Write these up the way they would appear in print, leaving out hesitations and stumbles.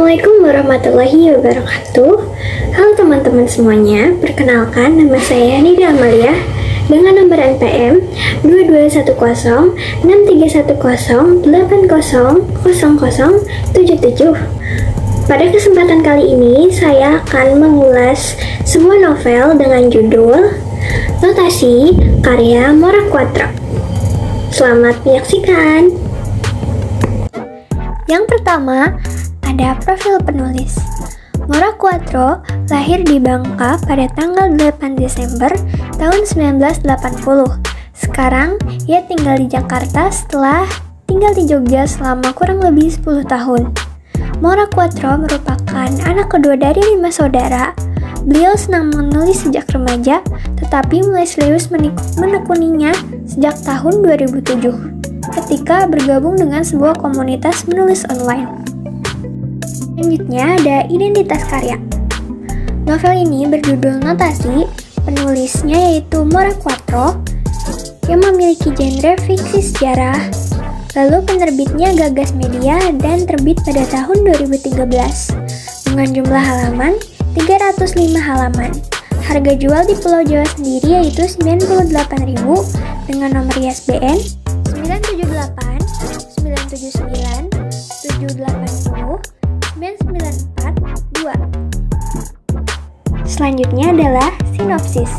Assalamualaikum warahmatullahi wabarakatuh. Halo teman-teman semuanya, perkenalkan nama saya Nida Amalia dengan nomor NPM 22106310800077. Pada kesempatan kali ini saya akan mengulas sebuah novel dengan judul Notasi karya Mora Quatro. Selamat menyaksikan. Yang pertama, ada profil penulis. Mora Quatro lahir di Bangka pada tanggal 8 Desember tahun 1980. Sekarang, ia tinggal di Jakarta setelah tinggal di Jogja selama kurang lebih 10 tahun. Mora Quatro merupakan anak kedua dari 5 saudara. Beliau senang menulis sejak remaja, tetapi mulai serius menekuninya sejak tahun 2007, ketika bergabung dengan sebuah komunitas menulis online. Selanjutnya ada identitas karya. Novel ini berjudul Notasi, penulisnya yaitu Mora Quatro yang memiliki genre fiksi sejarah. Lalu penerbitnya Gagas Media dan terbit pada tahun 2013 dengan jumlah halaman 305 halaman. Harga jual di Pulau Jawa sendiri yaitu 98.000 dengan nomor ISBN 978 979 780 994-2. Selanjutnya adalah sinopsis.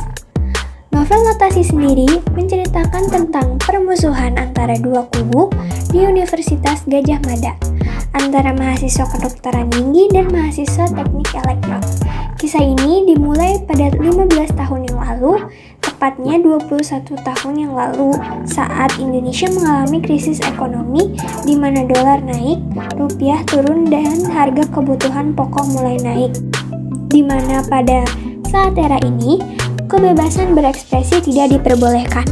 Novel Notasi sendiri menceritakan tentang permusuhan antara dua kubu di Universitas Gadjah Mada, antara mahasiswa kedokteran gigi dan mahasiswa teknik elektro. Kisah ini dimulai pada 15 tahun yang lalu, tepatnya 21 tahun yang lalu, saat Indonesia mengalami krisis ekonomi di mana dolar naik, rupiah turun, dan harga kebutuhan pokok mulai naik. Di mana pada saat era ini, kebebasan berekspresi tidak diperbolehkan.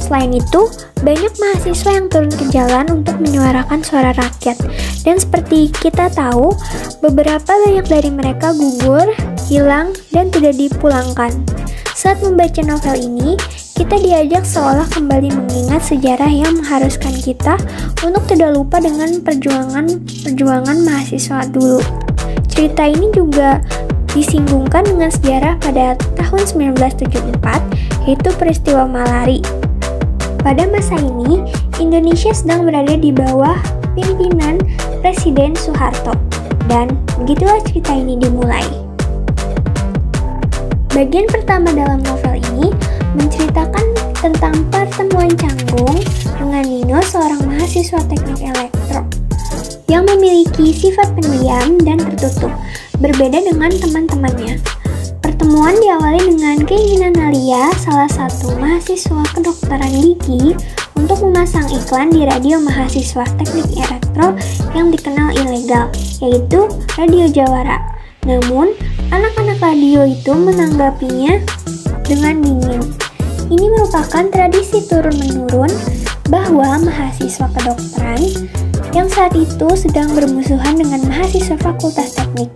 Selain itu, banyak mahasiswa yang turun ke jalan untuk menyuarakan suara rakyat. Dan seperti kita tahu, beberapa banyak dari mereka gugur, hilang, dan tidak dipulangkan. Saat membaca novel ini, kita diajak seolah kembali mengingat sejarah yang mengharuskan kita untuk tidak lupa dengan perjuangan mahasiswa dulu. Cerita ini juga disinggungkan dengan sejarah pada tahun 1974, yaitu peristiwa Malari. Pada masa ini, Indonesia sedang berada di bawah pimpinan Presiden Soeharto, dan begitulah cerita ini dimulai. Bagian pertama dalam novel ini menceritakan tentang pertemuan Canggung dengan Nino, seorang mahasiswa teknik elektro yang memiliki sifat pendiam dan tertutup, berbeda dengan teman-temannya. Pertemuan diawali dengan keinginan Nalia, salah satu mahasiswa kedokteran gigi, untuk memasang iklan di radio mahasiswa teknik elektro yang dikenal ilegal, yaitu Radio Jawara. Namun, anak-anak radio itu menanggapinya dengan dingin. Ini merupakan tradisi turun-menurun bahwa mahasiswa kedokteran yang saat itu sedang bermusuhan dengan mahasiswa fakultas teknik.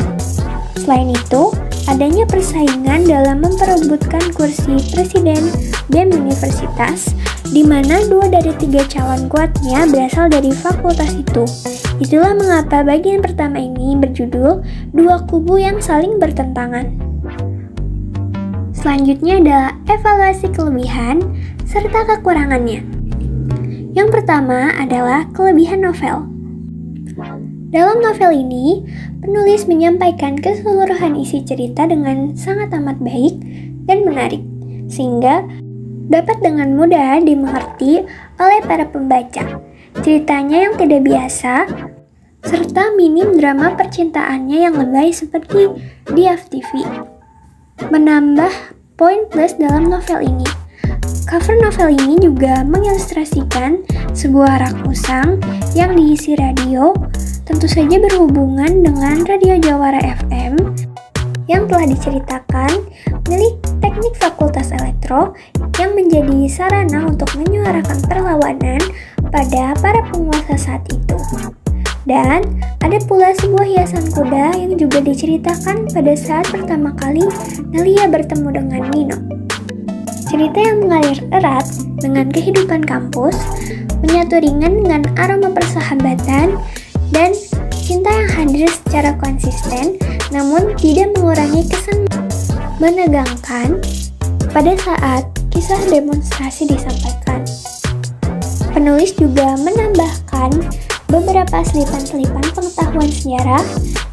Selain itu, adanya persaingan dalam memperebutkan kursi presiden BEM Universitas, di mana 2 dari 3 calon kuatnya berasal dari fakultas itu. Itulah mengapa bagian pertama ini berjudul Dua Kubu yang Saling Bertentangan. Selanjutnya adalah evaluasi kelebihan serta kekurangannya. Yang pertama adalah kelebihan novel. Dalam novel ini, penulis menyampaikan keseluruhan isi cerita dengan sangat amat baik dan menarik, sehingga dapat dengan mudah dimengerti oleh para pembaca. Ceritanya yang tidak biasa, serta minim drama percintaannya yang lebay seperti di FTV, menambah poin plus dalam novel ini. Cover novel ini juga mengilustrasikan sebuah rak usang yang diisi radio, tentu saja berhubungan dengan Radio Jawara FM yang telah diceritakan milik teknik Fakultas Elektro yang menjadi sarana untuk menyuarakan perlawanan pada para penguasa saat itu. Dan ada pula sebuah hiasan kuda yang juga diceritakan pada saat pertama kali Nalia bertemu dengan Nino. Cerita yang mengalir erat dengan kehidupan kampus, menyatu ringan dengan aroma persahabatan, dan cinta yang hadir secara konsisten namun tidak mengurangi kesan menegangkan pada saat kisah demonstrasi disampaikan. Penulis juga menambahkan beberapa selipan-selipan pengetahuan sejarah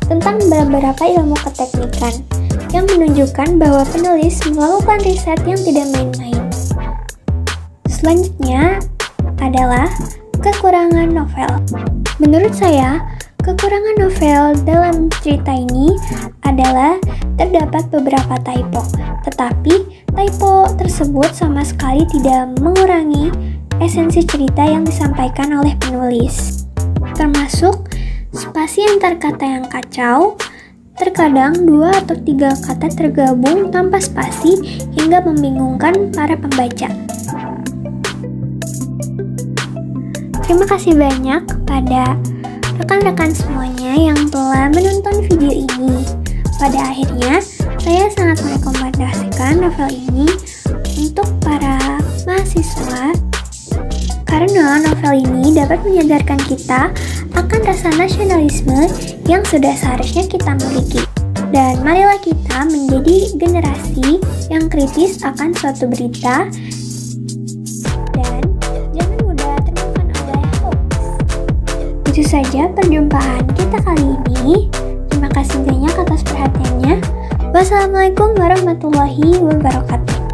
tentang beberapa ilmu keteknikan yang menunjukkan bahwa penulis melakukan riset yang tidak main-main. Selanjutnya adalah kekurangan novel. Menurut saya, kekurangan novel dalam cerita ini adalah terdapat beberapa typo, tetapi typo tersebut sama sekali tidak mengurangi esensi cerita yang disampaikan oleh penulis, termasuk spasi antar kata yang kacau. Terkadang 2 atau 3 kata tergabung tanpa spasi hingga membingungkan para pembaca. Terima kasih banyak kepada rekan-rekan semuanya yang telah menonton video ini. Pada akhirnya, saya sangat merekomendasikan novel ini untuk para mahasiswa karena novel ini dapat menyadarkan kita akan rasa nasionalisme yang sudah seharusnya kita miliki. Dan marilah kita menjadi generasi yang kritis akan suatu berita dan jangan mudah termakan oleh hoax. Itu saja perjumpaan kita kali ini. Terima kasih banyak atas perhatiannya. Wassalamualaikum warahmatullahi wabarakatuh.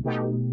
Bye.